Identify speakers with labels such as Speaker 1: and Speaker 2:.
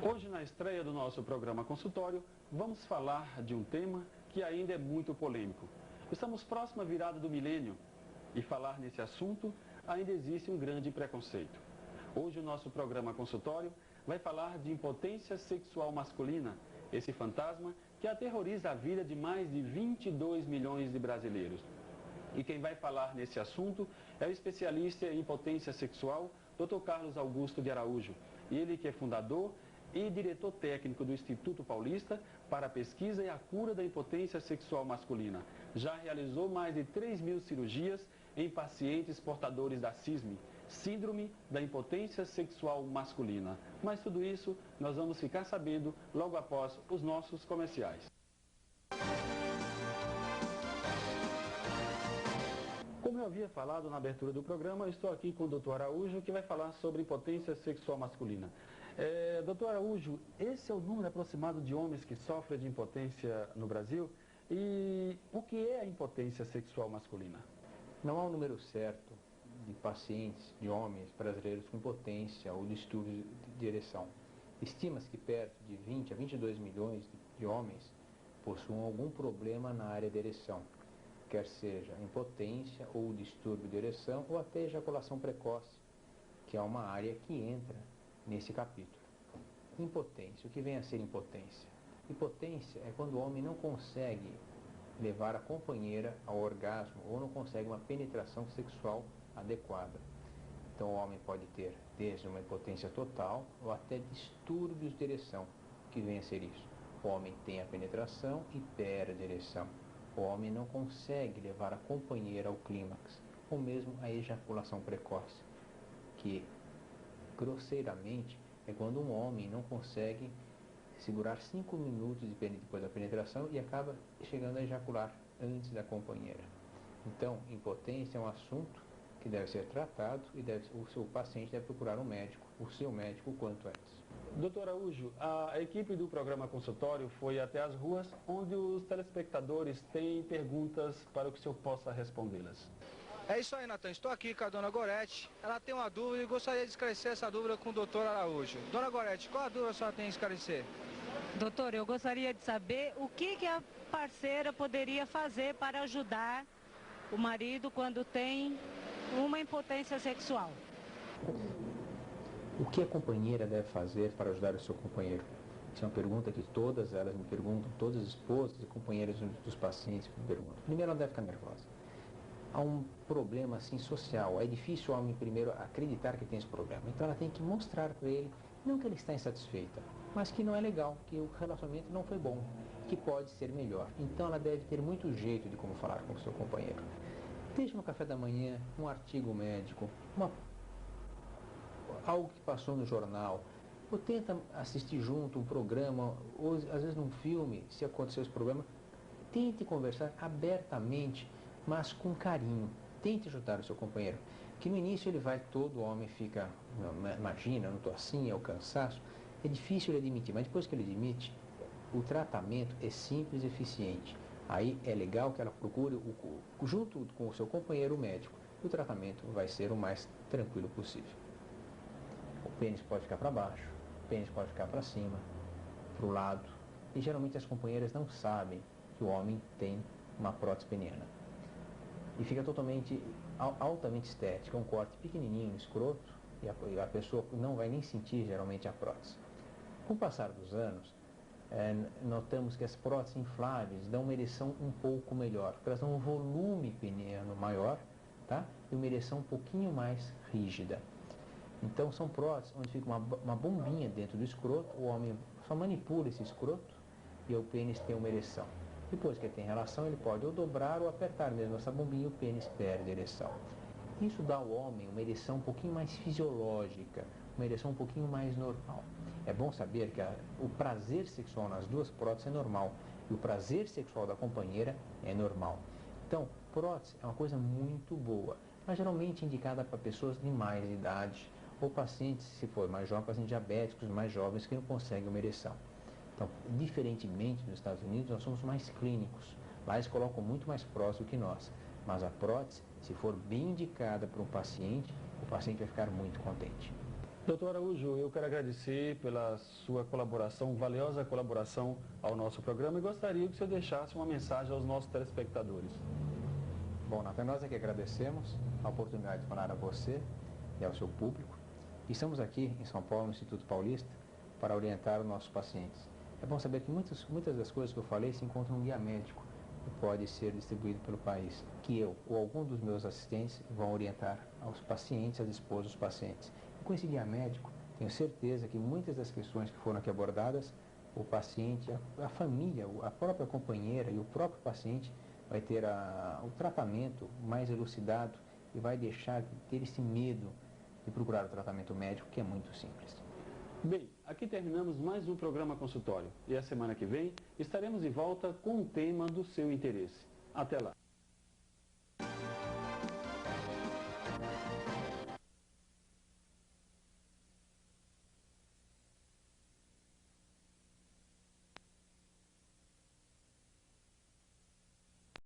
Speaker 1: Hoje, na estreia do nosso programa consultório, vamos falar de um tema que ainda é muito polêmico. Estamos próximo à virada do milênio e falar nesse assunto ainda existe um grande preconceito. Hoje o nosso programa consultório vai falar de impotência sexual masculina, esse fantasma que aterroriza a vida de mais de 22 milhões de brasileiros. E quem vai falar nesse assunto é o especialista em impotência sexual, Dr. Carlos Augusto de Araújo. Ele que é fundador e diretor técnico do Instituto Paulista para a Pesquisa e a Cura da Impotência Sexual Masculina. Já realizou mais de 3.000 cirurgias em pacientes portadores da SISM, Síndrome da Impotência Sexual Masculina. Mas tudo isso nós vamos ficar sabendo logo após os nossos comerciais. Como eu havia falado na abertura do programa, eu estou aqui com o Dr. Araújo, que vai falar sobre impotência sexual masculina. Dr. Araújo, esse é o número aproximado de homens que sofrem de impotência no Brasil? E o que é a impotência sexual masculina?
Speaker 2: Não há um número certo de pacientes, de homens brasileiros com impotência ou distúrbios de ereção. Estima-se que perto de 20 a 22 milhões de homens possuam algum problema na área da ereção, quer seja impotência ou distúrbio de ereção ou até ejaculação precoce, que é uma área que entra nesse capítulo. Impotência. O que vem a ser impotência? Impotência é quando o homem não consegue levar a companheira ao orgasmo ou não consegue uma penetração sexual adequada. Então o homem pode ter desde uma impotência total ou até distúrbios de ereção. O que vem a ser isso? O homem tem a penetração e perde a ereção. O homem não consegue levar a companheira ao clímax, ou mesmo a ejaculação precoce, que grosseiramente é quando um homem não consegue segurar 5 minutos depois da penetração e acaba chegando a ejacular antes da companheira. Então, impotência é um assunto que deve ser tratado e o seu paciente deve procurar um médico, o seu médico, o quanto antes.
Speaker 1: Doutor Araújo, a equipe do programa consultório foi até as ruas onde os telespectadores têm perguntas para que o senhor possa respondê-las.
Speaker 3: É isso aí, Natan. Estou aqui com a dona Gorete. Ela tem uma dúvida e gostaria de esclarecer essa dúvida com o doutor Araújo. Dona Gorete, qual a dúvida a senhora tem a esclarecer?
Speaker 4: Doutor, eu gostaria de saber o que a parceira poderia fazer para ajudar o marido quando tem uma impotência sexual.
Speaker 2: O que a companheira deve fazer para ajudar o seu companheiro? Essa é uma pergunta que todas elas me perguntam, todas as esposas e companheiras dos pacientes me perguntam. Primeiro, ela deve ficar nervosa. Há um problema assim social, é difícil o homem primeiro acreditar que tem esse problema. Então ela tem que mostrar para ele, não que ela está insatisfeita, mas que não é legal, que o relacionamento não foi bom, que pode ser melhor. Então ela deve ter muito jeito de como falar com o seu companheiro. Desde no café da manhã, um artigo médico, algo que passou no jornal, ou tenta assistir junto um programa, ou às vezes num filme, se aconteceu esse problema, tente conversar abertamente, mas com carinho. Tente ajudar o seu companheiro, que no início todo homem fica, imagina, não estou assim, é o cansaço, é difícil ele admitir, mas depois que ele admite, o tratamento é simples e eficiente. Aí é legal que ela procure, junto com o seu companheiro, o médico, e o tratamento vai ser o mais tranquilo possível. O pênis pode ficar para baixo, o pênis pode ficar para cima, para o lado, e geralmente as companheiras não sabem que o homem tem uma prótese peniana. E fica altamente estética, um corte pequenininho no escroto, e a pessoa não vai nem sentir geralmente a prótese. Com o passar dos anos, notamos que as próteses infláveis dão uma ereção um pouco melhor, porque elas dão um volume peniano maior, tá? E uma ereção um pouquinho mais rígida. Então são próteses onde fica uma bombinha dentro do escroto, o homem só manipula esse escroto e o pênis tem uma ereção. Depois que ele tem relação, ele pode ou dobrar ou apertar mesmo essa bombinha e o pênis perde a ereção. Isso dá ao homem uma ereção um pouquinho mais fisiológica, uma ereção um pouquinho mais normal. É bom saber que o prazer sexual nas duas próteses é normal e o prazer sexual da companheira é normal. Então, prótese é uma coisa muito boa, mas geralmente indicada para pessoas de mais idade ou pacientes, se for mais jovem, pacientes diabéticos mais jovens que não conseguem uma ereção. Então, diferentemente dos Estados Unidos, nós somos mais clínicos. Lá eles colocam muito mais prótese do que nós. Mas a prótese, se for bem indicada para um paciente, o paciente vai ficar muito contente.
Speaker 1: Doutor Araújo, eu quero agradecer pela sua colaboração, valiosa colaboração ao nosso programa e gostaria que o senhor deixasse uma mensagem aos nossos telespectadores.
Speaker 2: Bom, Natan, nós é que agradecemos a oportunidade de falar a você e ao seu público. Estamos aqui em São Paulo, no Instituto Paulista, para orientar os nossos pacientes. É bom saber que muitas das coisas que eu falei se encontram um guia médico que pode ser distribuído pelo país, que eu ou algum dos meus assistentes vão orientar aos pacientes, às esposas dos pacientes. E com esse guia médico, tenho certeza que muitas das questões que foram aqui abordadas, o paciente, a família, a própria companheira e o próprio paciente vai ter o tratamento mais elucidado e vai deixar de ter esse medo de procurar o tratamento médico, que é muito simples.
Speaker 1: Bem, aqui terminamos mais um programa consultório e a semana que vem estaremos de volta com um tema do seu interesse. Até lá!